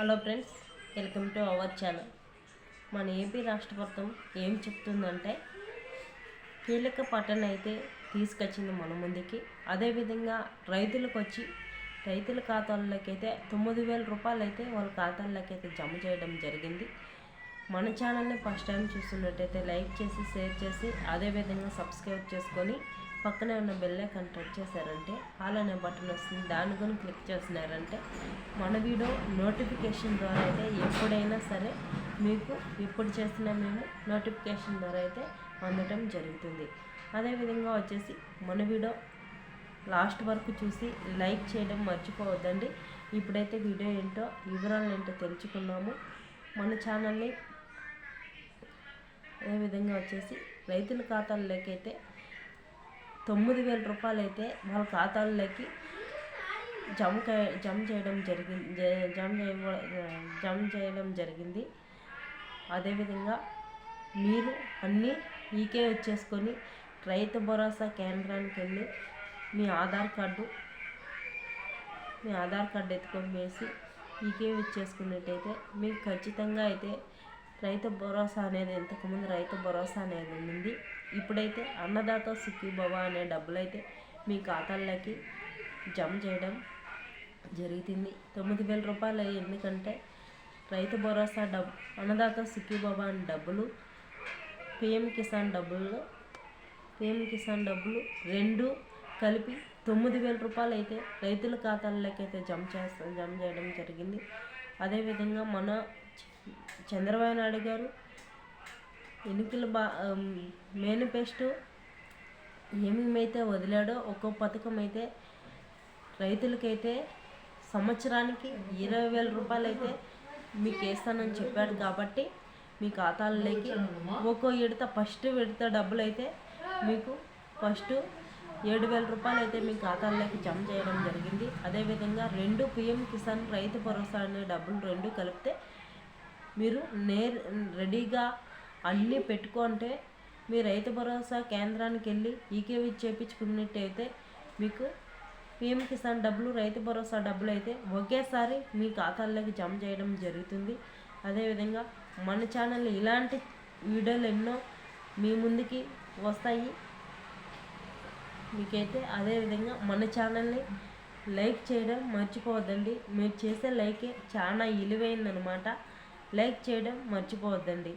Hello friends, welcome to our channel. మన AP రాష్ట్ర ప్రభుత్వం ఏం చెప్తుందంటే కీలక పట్టణ అయితే తీసుకొచ్చింది మన ముందుకి. అదేవిధంగా రైతుల ఖాతాల్లోకి అయితే 9,000 రూపాయలు అయితే వాళ్ళ ఖాతాల్లోకి అయితే జమ చేయడం జరిగింది. మన ఛానల్ని ఫస్ట్ టైం చూస్తున్నట్టయితే లైక్ చేసి షేర్ చేసి అదేవిధంగా సబ్స్క్రైబ్ చేసుకొని పక్కనే ఉన్న బెల్ ఐకాన్ టచ్ చేశారంటే ఆల్ అనే బటన్ వస్తుంది, దాని గురించి క్లిక్ చేసినారంటే మన వీడియో నోటిఫికేషన్ ద్వారా అయితే ఎప్పుడైనా సరే మీకు ఎప్పుడు చేసినా మేము నోటిఫికేషన్ ద్వారా అయితే అందటం జరుగుతుంది. అదేవిధంగా వచ్చేసి మన వీడియో లాస్ట్ వరకు చూసి లైక్ చేయడం మర్చిపోవద్దండి. ఇప్పుడైతే వీడియో ఏంటో వివరాలు ఏంటో తెలుసుకున్నాము. మన ఛానల్ని అదేవిధంగా వచ్చేసి రైతుల ఖాతాల్లోకి అయితే 9,000 రూపాయలు అయితే వాళ్ళ ఖాతాల్లోకి జమ చేయడం జరిగింది. అదేవిధంగా మీరు అన్నీ ఈకే వచ్చేసుకొని రైతు భరోసా కేంద్రానికి వెళ్ళి మీ ఆధార్ కార్డు ఎత్తుకొని వేసి ఈకే వచ్చేసుకున్నట్టయితే మీకు ఖచ్చితంగా అయితే రైతు భరోసా అనేది ఇంతకుముందు రైతు భరోసా అనేది ఉంది. ఇప్పుడైతే అన్నదాత సుఖీభవ అనే డబ్బులు అయితే మీ ఖాతాల్లోకి జమ చేయడం జరుగుతుంది. 9,000 రూపాయలు. ఎందుకంటే రైతు భరోసా అన్నదాత సుఖీభవ అనే డబ్బులు పిఎం కిసాన్ డబ్బులు రెండు కలిపి 9,000 రూపాయలు అయితే రైతుల ఖాతాల్లోకి అయితే జమ చేయడం జరిగింది. అదేవిధంగా మన చంద్రబాబు నాయుడు గారు ఎన్నికల మేనిఫెస్టో ఏమేమైతే వదిలాడో ఒక్కో పథకం అయితే రైతులకైతే సంవత్సరానికి 20,000 రూపాయలు అయితే మీకు వేస్తానని చెప్పాడు. కాబట్టి మీ ఖాతాల్లోకి ఒక్కో ఫస్ట్ విడత డబ్బులు అయితే మీకు ఫస్ట్ 7,000 రూపాయలు అయితే మీ ఖాతాల్లోకి జమ చేయడం జరిగింది. అదేవిధంగా 2 పిఎం కిసాన్ రైతు భరోసా అనే డబ్బులు 2 కలిపితే మీరు రెడీగా అన్నీ పెట్టుకుంటే మీ రైతు భరోసా కేంద్రానికి వెళ్ళి ఈకేవి చేయించుకున్నట్టయితే మీకు పిఎం కిసాన్ డబ్బులు రైతు భరోసా డబ్బులు అయితే ఒకేసారి మీ ఖాతాల్లోకి జమ చేయడం జరుగుతుంది. అదేవిధంగా మన ఛానల్ ఇలాంటి వీడియోలు ఎన్నో మీ ముందుకి వస్తాయి మీకైతే. అదేవిధంగా మన ఛానల్ని లైక్ చేయడం మర్చిపోవద్దండి. మీరు చేసే లైకే చాలా విలువైందనమాట. లైక్ చేయడం మర్చిపోవద్దండి.